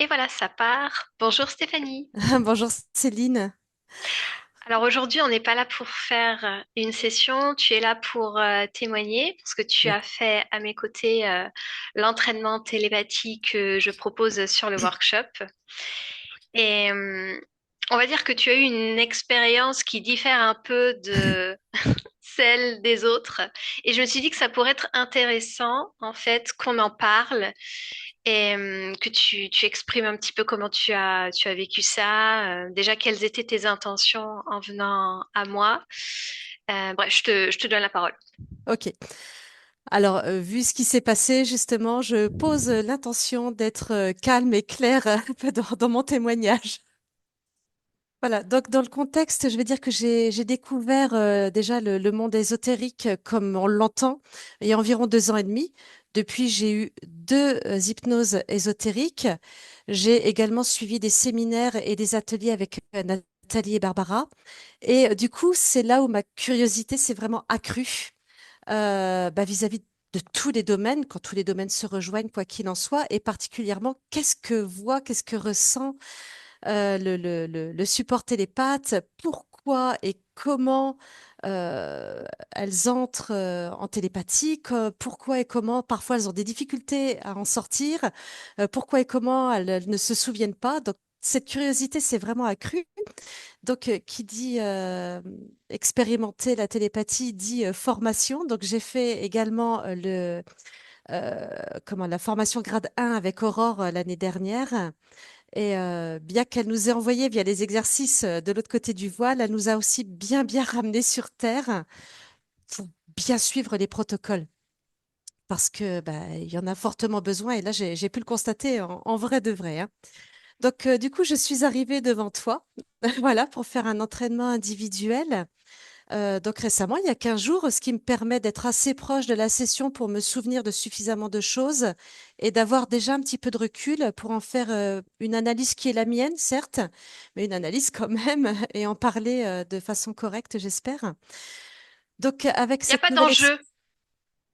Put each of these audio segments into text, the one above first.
Et voilà, ça part. Bonjour Stéphanie. Bonjour Céline. Alors aujourd'hui, on n'est pas là pour faire une session, tu es là pour témoigner parce que tu Oui. as fait à mes côtés l'entraînement télépathique que je propose sur le workshop. Et on va dire que tu as eu une expérience qui diffère un peu de celle des autres. Et je me suis dit que ça pourrait être intéressant, en fait, qu'on en parle et que tu exprimes un petit peu comment tu as vécu ça. Déjà, quelles étaient tes intentions en venant à moi. Bref, je te donne la parole. Ok. Alors, vu ce qui s'est passé, justement, je pose l'intention d'être calme et claire dans mon témoignage. Voilà. Donc, dans le contexte, je vais dire que j'ai découvert déjà le monde ésotérique comme on l'entend il y a environ 2 ans et demi. Depuis, j'ai eu deux hypnoses ésotériques. J'ai également suivi des séminaires et des ateliers avec Nathalie et Barbara. Et du coup, c'est là où ma curiosité s'est vraiment accrue vis-à-vis de tous les domaines, quand tous les domaines se rejoignent, quoi qu'il en soit, et particulièrement, qu'est-ce que voit, qu'est-ce que ressent le support télépathe, pourquoi et comment elles entrent en télépathie, pourquoi et comment parfois elles ont des difficultés à en sortir, pourquoi et comment elles ne se souviennent pas. Donc, cette curiosité s'est vraiment accrue. Donc, qui dit expérimenter la télépathie dit formation. Donc, j'ai fait également la formation grade 1 avec Aurore l'année dernière. Et bien qu'elle nous ait envoyé via les exercices de l'autre côté du voile, elle nous a aussi bien ramené sur Terre pour bien suivre les protocoles. Parce que il y en a fortement besoin. Et là, j'ai pu le constater en vrai de vrai, hein. Donc, du coup, je suis arrivée devant toi, voilà, pour faire un entraînement individuel. Donc récemment, il y a 15 jours, ce qui me permet d'être assez proche de la session pour me souvenir de suffisamment de choses et d'avoir déjà un petit peu de recul pour en faire une analyse qui est la mienne, certes, mais une analyse quand même et en parler de façon correcte, j'espère. Donc avec Il n'y a cette pas nouvelle d'enjeu,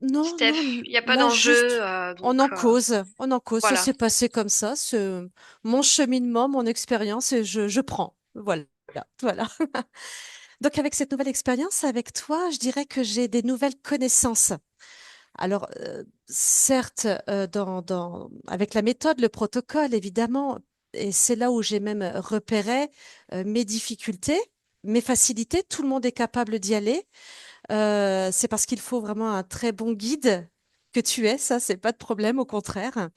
non, non, Steph. Il n'y a pas là d'enjeu. juste on en cause, ça Voilà. s'est passé comme ça, mon cheminement, mon expérience et je prends. Voilà, voilà. Donc, avec cette nouvelle expérience avec toi, je dirais que j'ai des nouvelles connaissances. Alors, certes, avec la méthode, le protocole, évidemment, et c'est là où j'ai même repéré mes difficultés, mes facilités. Tout le monde est capable d'y aller. C'est parce qu'il faut vraiment un très bon guide que tu es, ça, c'est pas de problème, au contraire.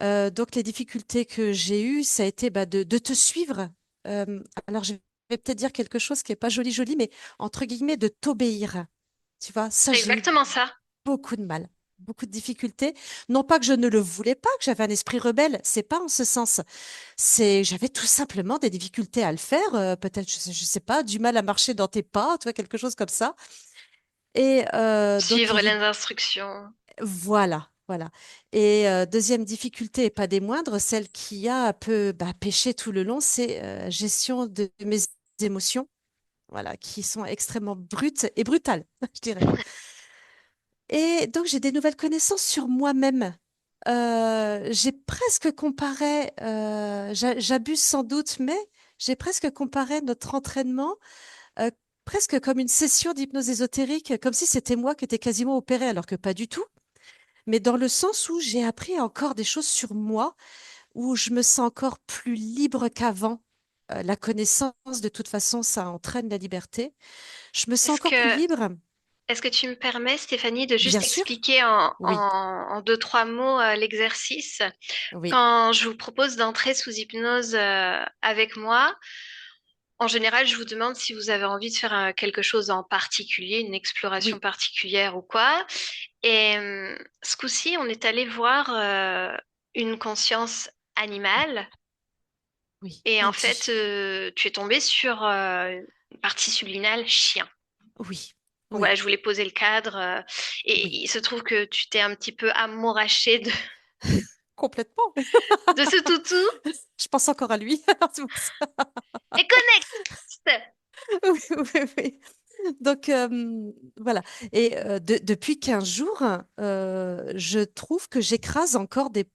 Donc, les difficultés que j'ai eues, ça a été de te suivre. Alors, je vais peut-être dire quelque chose qui est pas joli, mais entre guillemets, de t'obéir. Tu vois, ça, C'est j'ai eu exactement ça. beaucoup de mal, beaucoup de difficultés. Non pas que je ne le voulais pas, que j'avais un esprit rebelle, c'est pas en ce sens. C'est, j'avais tout simplement des difficultés à le faire, peut-être, je sais pas, du mal à marcher dans tes pas, tu vois, quelque chose comme ça. Et donc, Suivre les instructions. voilà, voilà. Et deuxième difficulté, et pas des moindres, celle qui a un peu pêché tout le long, c'est gestion de mes émotions, voilà, qui sont extrêmement brutes et brutales, je dirais. Et donc, j'ai des nouvelles connaissances sur moi-même. J'ai presque comparé, j'abuse sans doute, mais j'ai presque comparé notre entraînement euh, presque comme une session d'hypnose ésotérique, comme si c'était moi qui étais quasiment opérée, alors que pas du tout. Mais dans le sens où j'ai appris encore des choses sur moi, où je me sens encore plus libre qu'avant. La connaissance, de toute façon, ça entraîne la liberté. Je me sens Est-ce encore plus que libre, Est-ce que tu me permets, Stéphanie, de bien juste sûr. expliquer en, Oui, en deux, trois mots l'exercice? oui, Quand je vous propose d'entrer sous hypnose avec moi, en général, je vous demande si vous avez envie de faire quelque chose en particulier, une exploration oui, particulière ou quoi. Et ce coup-ci, on est allé voir une conscience animale. oui. Et en On fait, dit. tu es tombé sur une partie subliminale chien. Oui, Donc voilà, oui, je voulais poser le cadre. Et oui. il se trouve que tu t'es un petit peu amouraché Complètement. de ce toutou. Je pense encore à lui. C'est pour ça. Et connect! Oui, oui, oui. Donc, voilà. Et depuis 15 jours, je trouve que j'écrase encore des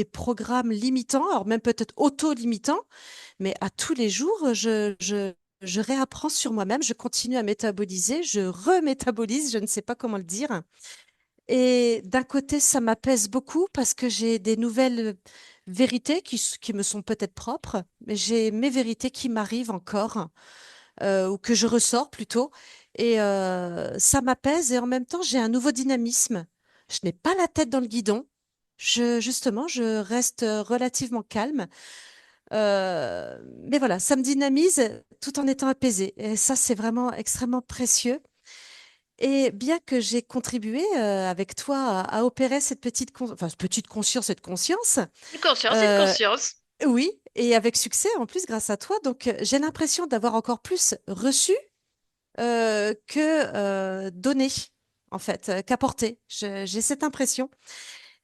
des programmes limitants, alors même peut-être auto-limitants, mais à tous les jours, je réapprends sur moi-même, je continue à métaboliser, je remétabolise, je ne sais pas comment le dire. Et d'un côté, ça m'apaise beaucoup parce que j'ai des nouvelles vérités qui me sont peut-être propres, mais j'ai mes vérités qui m'arrivent encore, ou que je ressors plutôt. Et ça m'apaise et en même temps, j'ai un nouveau dynamisme. Je n'ai pas la tête dans le guidon. Justement, je reste relativement calme. Mais voilà, ça me dynamise tout en étant apaisée. Et ça, c'est vraiment extrêmement précieux. Et bien que j'ai contribué avec toi à opérer cette enfin, cette petite conscience, cette conscience, Une conscience, une euh, conscience. oui, et avec succès en plus grâce à toi. Donc, j'ai l'impression d'avoir encore plus reçu que donné, en fait, qu'apporté. J'ai cette impression.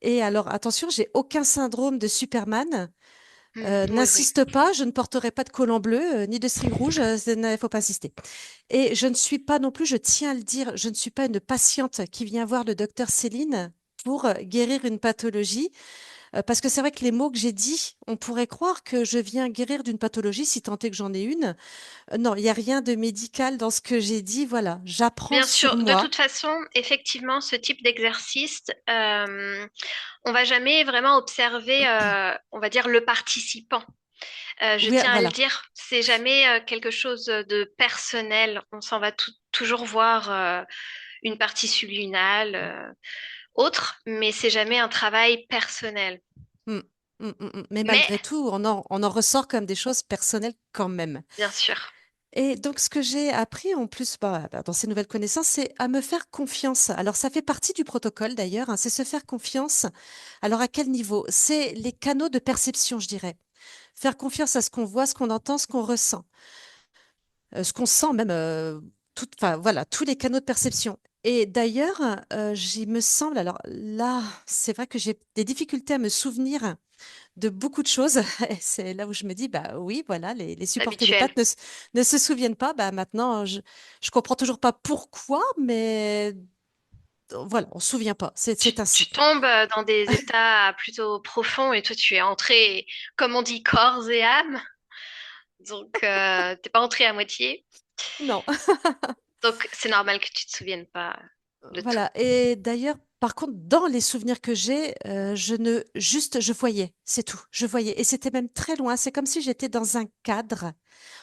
Et alors, attention, j'ai aucun syndrome de Superman. Oui, oui. N'insiste pas, je ne porterai pas de collant bleu ni de string rouge, il ne faut pas insister. Et je ne suis pas non plus, je tiens à le dire, je ne suis pas une patiente qui vient voir le docteur Céline pour guérir une pathologie, parce que c'est vrai que les mots que j'ai dit, on pourrait croire que je viens guérir d'une pathologie si tant est que j'en ai une. Non, il n'y a rien de médical dans ce que j'ai dit, voilà, j'apprends Bien sur sûr, de moi. toute façon, effectivement, ce type d'exercice, on va jamais vraiment observer, on va dire, le participant. Je Oui, tiens à le voilà. dire, c'est jamais quelque chose de personnel. On s'en va toujours voir une partie subliminale, autre, mais c'est jamais un travail personnel. Mm, Mais Mais, malgré tout, on en ressort comme des choses personnelles quand même. bien sûr, Et donc, ce que j'ai appris en plus dans ces nouvelles connaissances, c'est à me faire confiance. Alors, ça fait partie du protocole d'ailleurs, hein, c'est se faire confiance. Alors, à quel niveau? C'est les canaux de perception, je dirais. Faire confiance à ce qu'on voit, ce qu'on entend, ce qu'on ressent, ce qu'on sent même, enfin, voilà, tous les canaux de perception. Et d'ailleurs, il me semble, alors là, c'est vrai que j'ai des difficultés à me souvenir de beaucoup de choses. Et c'est là où je me dis, bah oui, voilà, les supports habituel. télépathes ne se souviennent pas. Bah maintenant, je comprends toujours pas pourquoi, mais voilà, on se souvient pas. C'est Tu ainsi. tombes dans des états plutôt profonds et toi, tu es entré, comme on dit, corps et âme. Donc, t'es pas entré à moitié. Non. Donc, c'est normal que tu te souviennes pas de tout. Voilà. Et d'ailleurs, par contre, dans les souvenirs que j'ai, je voyais, c'est tout. Je voyais. Et c'était même très loin. C'est comme si j'étais dans un cadre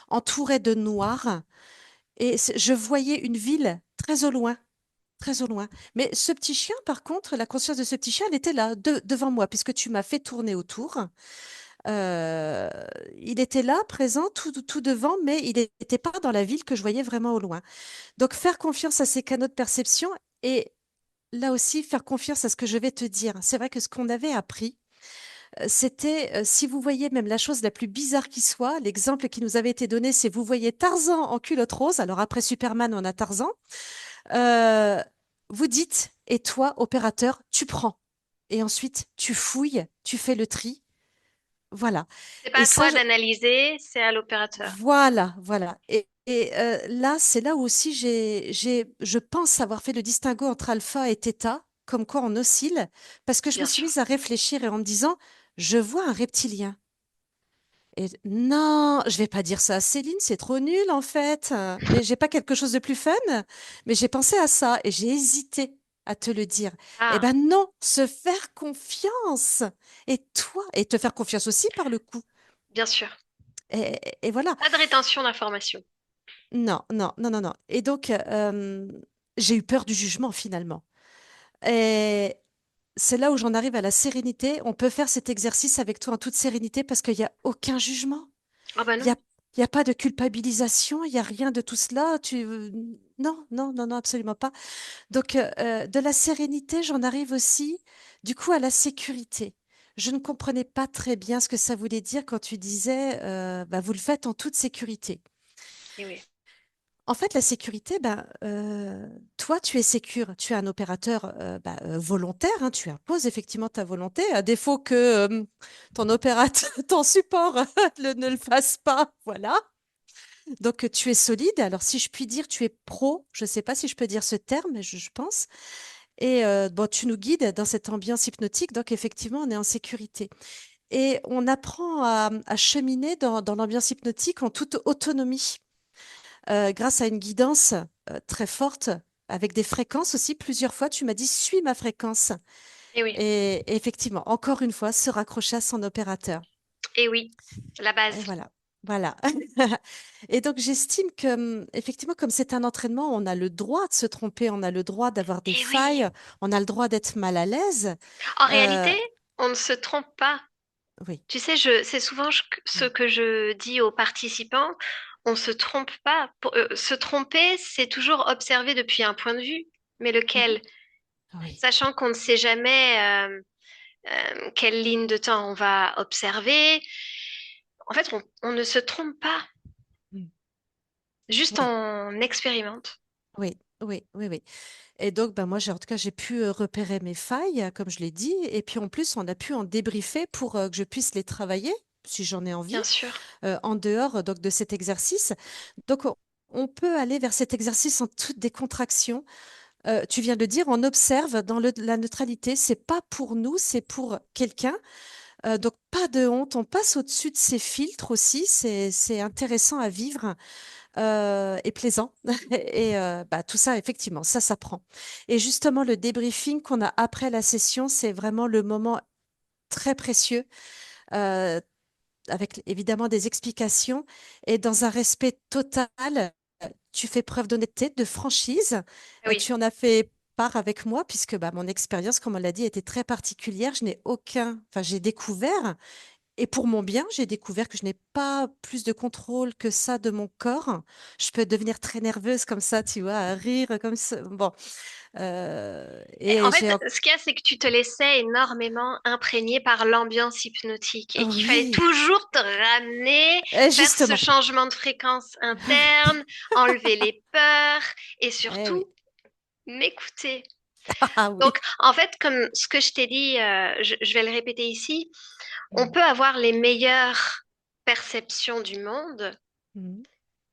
entouré de noir. Et je voyais une ville très au loin. Très au loin. Mais ce petit chien, par contre, la conscience de ce petit chien, elle était là, devant moi, puisque tu m'as fait tourner autour. Euh, il était là, présent, tout devant, mais il n'était pas dans la ville que je voyais vraiment au loin. Donc, faire confiance à ces canaux de perception et là aussi, faire confiance à ce que je vais te dire. C'est vrai que ce qu'on avait appris, c'était, si vous voyez même la chose la plus bizarre qui soit, l'exemple qui nous avait été donné, c'est vous voyez Tarzan en culotte rose. Alors, après Superman, on a Tarzan. Euh, Vous dites, et toi, opérateur, tu prends. Et ensuite, tu fouilles, tu fais le tri. Voilà. C'est pas Et à ça, toi d'analyser, c'est à l'opérateur. voilà. Et là, c'est là où aussi je pense avoir fait le distinguo entre alpha et theta, comme quoi on oscille, parce que je me Bien suis sûr. mise à réfléchir et en me disant, je vois un reptilien. Et non, je vais pas dire ça à Céline, c'est trop nul en fait. Mais j'ai pas quelque chose de plus fun. Mais j'ai pensé à ça et j'ai hésité à te le dire. Eh Ah, ben non, se faire confiance. Et toi, et te faire confiance aussi par le coup. bien sûr. Et voilà. Pas de rétention d'informations. Non. Et donc, j'ai eu peur du jugement finalement. Et c'est là où j'en arrive à la sérénité. On peut faire cet exercice avec toi en toute sérénité parce qu'il n'y a aucun jugement. Ah bah Il y non. a, il y a pas de culpabilisation, il y a rien de tout cela. Non, absolument pas. Donc, de la sérénité, j'en arrive aussi, du coup, à la sécurité. Je ne comprenais pas très bien ce que ça voulait dire quand tu disais, bah, vous le faites en toute sécurité. Et oui. En fait, la sécurité, ben, toi, tu es sécure, tu es un opérateur volontaire, hein, tu imposes effectivement ta volonté, à défaut que ton opérateur, ton support ne le fasse pas, voilà. Donc, tu es solide. Alors, si je puis dire, tu es pro. Je ne sais pas si je peux dire ce terme, mais je pense. Et bon, tu nous guides dans cette ambiance hypnotique, donc effectivement, on est en sécurité. Et on apprend à cheminer dans l'ambiance hypnotique en toute autonomie, grâce à une guidance très forte, avec des fréquences aussi. Plusieurs fois, tu m'as dit, suis ma fréquence. Et oui, Et effectivement, encore une fois, se raccrocher à son opérateur. et oui, la base. Et voilà. Voilà. Et donc, j'estime que, effectivement, comme c'est un entraînement, on a le droit de se tromper, on a le droit d'avoir des Et oui. failles, on a le droit d'être mal à l'aise. En Euh, réalité, on ne se trompe pas. oui. Tu sais, c'est souvent ce Mm. que je dis aux participants. On se trompe pas. Se tromper, c'est toujours observer depuis un point de vue. Mais Mhm. lequel? Oui. Sachant qu'on ne sait jamais quelle ligne de temps on va observer. En fait, on ne se trompe pas. Mm. Juste Oui. on expérimente. Oui. Oui. Oui. Oui. Et donc, ben moi, en tout cas, j'ai pu repérer mes failles, comme je l'ai dit. Et puis, en plus, on a pu en débriefer pour que je puisse les travailler, si j'en ai envie, Bien sûr. en dehors donc, de cet exercice. Donc, on peut aller vers cet exercice en toute décontraction. Tu viens de le dire, on observe dans la neutralité. C'est pas pour nous, c'est pour quelqu'un. Donc, pas de honte. On passe au-dessus de ces filtres aussi. C'est intéressant à vivre et plaisant. Et bah, tout ça, effectivement, ça s'apprend. Et justement, le débriefing qu'on a après la session, c'est vraiment le moment très précieux, euh, avec évidemment des explications et dans un respect total. Tu fais preuve d'honnêteté, de franchise. Oui. Tu en as fait part avec moi, puisque bah, mon expérience, comme on l'a dit, était très particulière. Je n'ai aucun, enfin, j'ai découvert et pour mon bien, j'ai découvert que je n'ai pas plus de contrôle que ça de mon corps. Je peux devenir très nerveuse comme ça, tu vois, à rire comme ça. Bon, Et en et fait, ce qu'il y a, c'est que tu te laissais énormément imprégner par l'ambiance hypnotique et qu'il fallait oui, toujours te ramener, faire ce justement. changement de fréquence interne, enlever les peurs et Eh oui, surtout m'écouter. ah oui. Donc, en fait, comme ce que je t'ai dit, je vais le répéter ici, on Mm. peut avoir les meilleures perceptions du monde. Mm.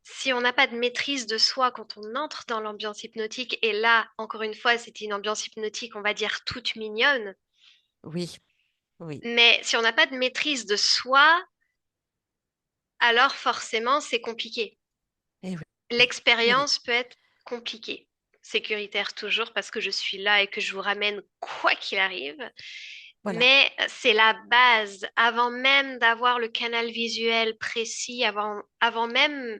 Si on n'a pas de maîtrise de soi quand on entre dans l'ambiance hypnotique, et là, encore une fois, c'est une ambiance hypnotique, on va dire toute mignonne, Oui, oui. mais si on n'a pas de maîtrise de soi, alors forcément, c'est compliqué. Eh oui, eh oui. L'expérience peut être compliquée. Sécuritaire toujours parce que je suis là et que je vous ramène quoi qu'il arrive. Voilà. Mais c'est la base. Avant même d'avoir le canal visuel précis, avant même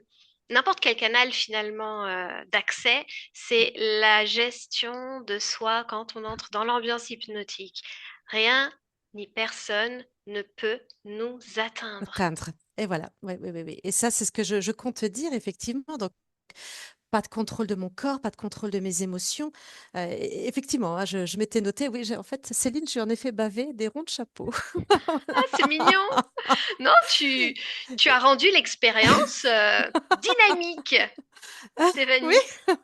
n'importe quel canal finalement d'accès, c'est la gestion de soi quand on entre dans l'ambiance hypnotique. Rien ni personne ne peut nous atteindre. Atteindre. Et voilà. Oui, oui, oui, oui. Et ça, c'est ce que je compte te dire, effectivement. Donc, pas de contrôle de mon corps, pas de contrôle de mes émotions. Effectivement, hein, je m'étais noté, oui, en fait, Céline, j'ai en effet bavé des ronds de chapeau. Ah, c'est mignon. Non, tu as rendu l'expérience dynamique, Ah, oui, Stéphanie. oui.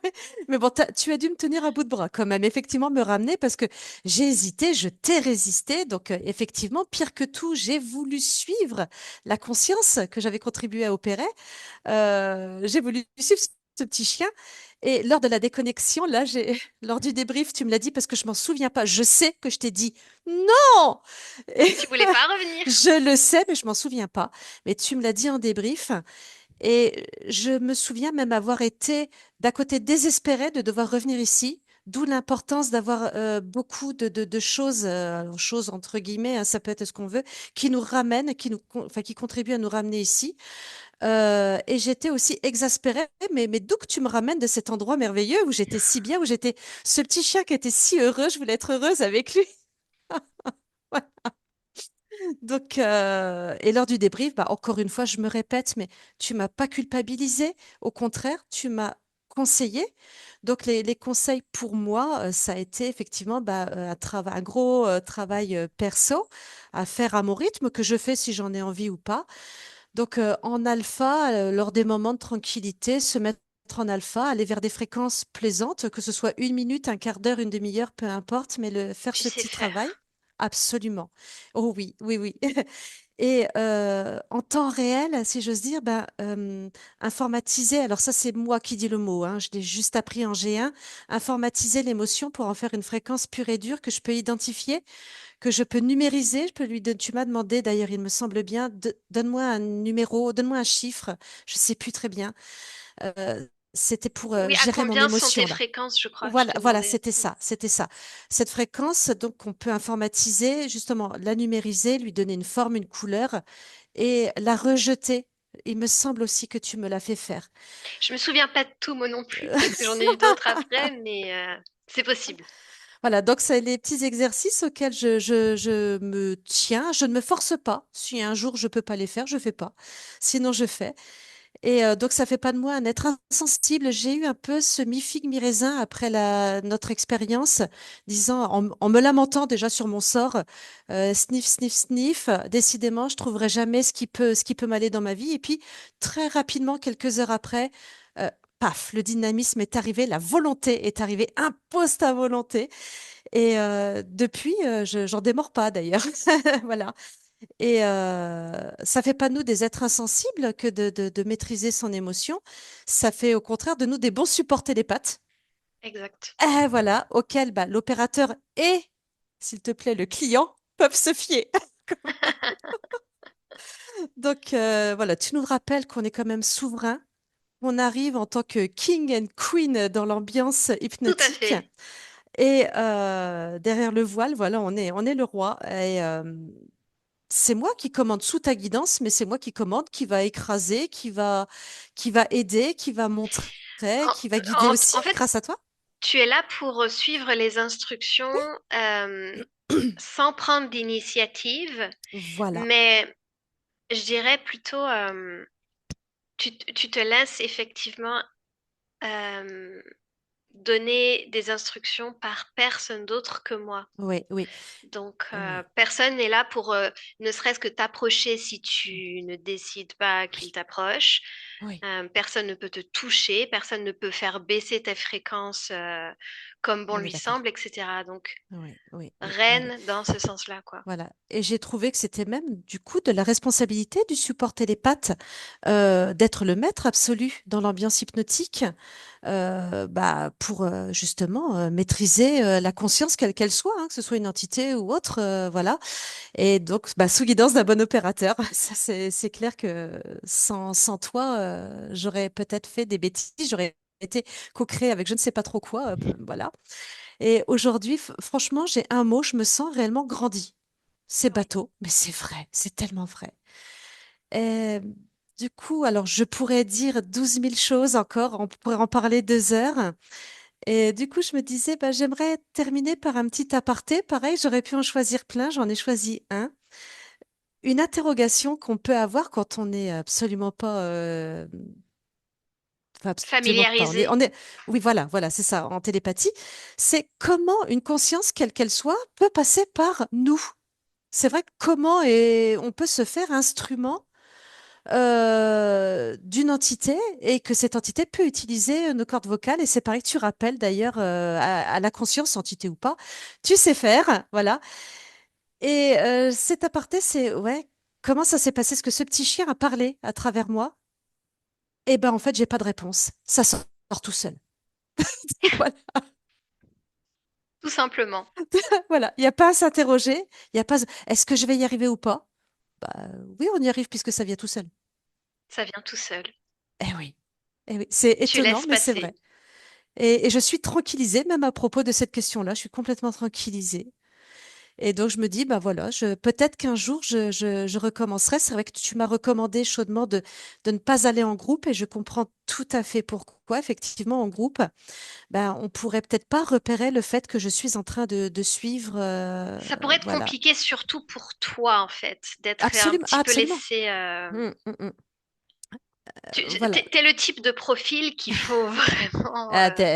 Mais bon, tu as dû me tenir à bout de bras quand même, effectivement, me ramener parce que j'ai hésité, je t'ai résisté. Donc, effectivement, pire que tout, j'ai voulu suivre la conscience que j'avais contribué à opérer. J'ai voulu suivre ce petit chien. Et lors de la déconnexion, là, lors du débrief, tu me l'as dit parce que je m'en souviens pas. Je sais que je t'ai dit non! Et Mais tu voulais pas revenir. je le sais, mais je m'en souviens pas. Mais tu me l'as dit en débrief. Et je me souviens même avoir été d'un côté désespérée de devoir revenir ici, d'où l'importance d'avoir beaucoup de choses, alors, choses entre guillemets, hein, ça peut être ce qu'on veut, qui nous ramènent, enfin, qui contribuent à nous ramener ici. Et j'étais aussi exaspérée, mais d'où que tu me ramènes de cet endroit merveilleux où j'étais si bien, où j'étais ce petit chien qui était si heureux, je voulais être heureuse avec lui. Ouais. Donc, et lors du débrief, bah, encore une fois, je me répète, mais tu m'as pas culpabilisé. Au contraire, tu m'as conseillé. Donc, les conseils pour moi, ça a été effectivement bah, un gros travail perso à faire à mon rythme, que je fais si j'en ai envie ou pas. Donc, en alpha, lors des moments de tranquillité, se mettre en alpha, aller vers des fréquences plaisantes, que ce soit une minute, un quart d'heure, une demi-heure, peu importe, mais faire Tu ce sais petit travail, faire. absolument. Oh oui, oui, oui. Et en temps réel, si j'ose dire, ben, informatiser, alors ça c'est moi qui dis le mot, hein, je l'ai juste appris en G1, informatiser l'émotion pour en faire une fréquence pure et dure que je peux identifier, que je peux numériser. Je peux tu m'as demandé d'ailleurs, il me semble bien, donne-moi un numéro, donne-moi un chiffre, je sais plus très bien. Euh, C'était pour Oui, à gérer mon combien sont tes émotion là. fréquences, je crois, tu Voilà, te voilà, demandais. c'était ça, c'était ça. Cette fréquence, donc, on peut informatiser, justement, la numériser, lui donner une forme, une couleur et la rejeter. Il me semble aussi que tu me l'as fait faire. Je me souviens pas de tout, moi non plus. Peut-être que j'en ai eu d'autres après, mais c'est possible. Voilà, donc c'est les petits exercices auxquels je me tiens. Je ne me force pas. Si un jour je peux pas les faire, je fais pas. Sinon, je fais. Et donc, ça fait pas de moi un être insensible. J'ai eu un peu ce mi-figue, mi-raisin après notre expérience, disant, en me lamentant déjà sur mon sort, sniff, sniff, sniff. Décidément, je trouverai jamais ce qui peut m'aller dans ma vie. Et puis, très rapidement, quelques heures après, euh, paf, le dynamisme est arrivé, la volonté est arrivée, impose ta volonté. Et depuis, j'en démords pas d'ailleurs. Voilà. Et ça fait pas de nous des êtres insensibles que de maîtriser son émotion. Ça fait au contraire de nous des bons supports télépathes. Exact. Voilà, auxquels bah, l'opérateur et, s'il te plaît, le client peuvent se fier. Donc voilà, tu nous rappelles qu'on est quand même souverain. On arrive en tant que king and queen dans l'ambiance Tout à hypnotique. fait. Et derrière le voile, voilà, on est le roi. Et c'est moi qui commande sous ta guidance, mais c'est moi qui commande, qui va écraser, qui va aider, qui va montrer, En, qui va guider aussi en fait, grâce à toi. tu es là pour suivre les instructions euh, sans prendre d'initiative, Voilà. mais je dirais plutôt, tu te laisses effectivement euh, donner des instructions par personne d'autre que moi. Oui, oui, Donc, oui, personne n'est là pour ne serait-ce que t'approcher si tu ne décides pas qu'il oui, t'approche. oui, Personne ne peut te toucher, personne ne peut faire baisser ta fréquence comme bon on est lui d'accord. semble, etc. Donc, Oui, oui, oui, voilà. reine dans ce sens-là, quoi. Voilà. Et j'ai trouvé que c'était même du coup de la responsabilité du support télépathe d'être le maître absolu dans l'ambiance hypnotique bah, pour justement maîtriser la conscience quelle qu'elle soit, hein, que ce soit une entité ou autre, voilà. Et donc, bah, sous guidance d'un bon opérateur, ça c'est clair que sans toi, j'aurais peut-être fait des bêtises, j'aurais été co-créée avec je ne sais pas trop quoi, voilà. Et aujourd'hui, franchement, j'ai un mot, je me sens réellement grandi. C'est Oui. bateau, mais c'est vrai, c'est tellement vrai. Et, du coup, alors je pourrais dire 12 000 choses encore, on pourrait en parler 2 heures. Et du coup, je me disais, bah, j'aimerais terminer par un petit aparté. Pareil, j'aurais pu en choisir plein, j'en ai choisi un. Une interrogation qu'on peut avoir quand on n'est absolument pas, enfin, absolument pas. Familiarisé. Oui, voilà, voilà, c'est ça, en télépathie. C'est comment une conscience, quelle qu'elle soit, peut passer par nous. C'est vrai que comment on peut se faire instrument d'une entité et que cette entité peut utiliser nos cordes vocales. Et c'est pareil que tu rappelles d'ailleurs à la conscience, entité ou pas, tu sais faire, voilà. Et cet aparté, c'est ouais, comment ça s'est passé? Est-ce que ce petit chien a parlé à travers moi? Eh ben en fait, j'ai pas de réponse. Ça sort tout seul. Voilà, Tout simplement. voilà. Il n'y a pas à s'interroger. Il y a pas. Est-ce que je vais y arriver ou pas? Bah oui, on y arrive puisque ça vient tout seul. Ça vient tout seul. Eh oui. Eh oui. C'est Tu étonnant, laisses mais c'est passer. vrai. Et je suis tranquillisée, même à propos de cette question-là. Je suis complètement tranquillisée. Et donc, je me dis, bah voilà, peut-être qu'un jour, je recommencerai. C'est vrai que tu m'as recommandé chaudement de ne pas aller en groupe et je comprends tout à fait pourquoi. Effectivement, en groupe, ben, on pourrait peut-être pas repérer le fait que je suis en train de suivre. Ça pourrait être Voilà. compliqué, surtout pour toi, en fait, d'être un Absolument, petit peu absolument. laissé. Voilà. T'es le type de profil qu'il faut vraiment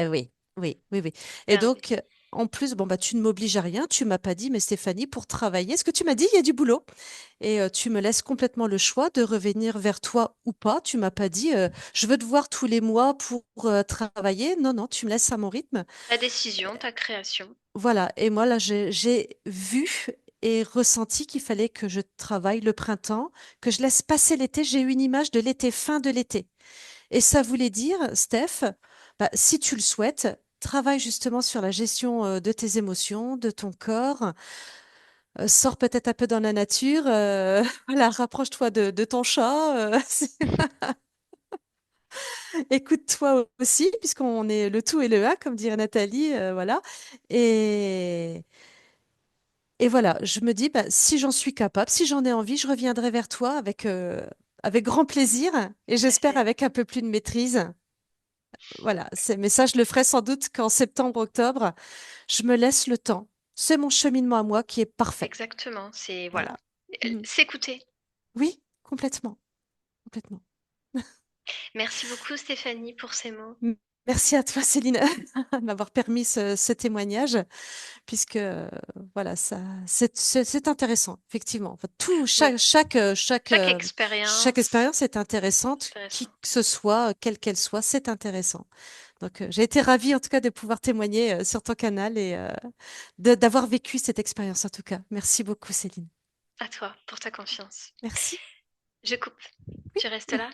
Oui, oui, oui, oui. Et garder. donc, en plus, bon, bah, tu ne m'obliges à rien. Tu m'as pas dit, mais Stéphanie, pour travailler, ce que tu m'as dit, il y a du boulot. Et tu me laisses complètement le choix de revenir vers toi ou pas. Tu m'as pas dit, je veux te voir tous les mois pour travailler. Non, non, tu me laisses à mon rythme. Ta décision, ta création. Voilà. Et moi, là, j'ai vu. et ressenti qu'il fallait que je travaille le printemps, que je laisse passer l'été. J'ai eu une image de l'été, fin de l'été. Et ça voulait dire, Steph, bah, si tu le souhaites, travaille justement sur la gestion de tes émotions, de ton corps, sors peut-être un peu dans la nature, voilà, rapproche-toi de ton chat, écoute-toi aussi, puisqu'on est le tout et le un, comme dirait Nathalie, voilà. Et, et voilà, je me dis, bah, si j'en suis capable, si j'en ai envie, je reviendrai vers toi avec grand plaisir et Tout à j'espère fait. avec un peu plus de maîtrise. Voilà, mais ça, je le ferai sans doute qu'en septembre, octobre, je me laisse le temps. C'est mon cheminement à moi qui est parfait. Exactement. C'est voilà. Voilà. Mhm. S'écouter. Oui, complètement, complètement. Merci beaucoup, Stéphanie, pour ces mots. Merci à toi, Céline, de m'avoir permis ce témoignage, puisque voilà, ça, c'est intéressant, effectivement. Enfin, Oui. Chaque chaque expérience expérience est est intéressante, qui intéressante. que ce soit, quelle qu'elle soit, c'est intéressant. Donc, j'ai été ravie, en tout cas, de pouvoir témoigner sur ton canal et d'avoir vécu cette expérience, en tout cas. Merci beaucoup, Céline. À toi pour ta confiance. Merci. Je coupe. Oui, Tu restes là?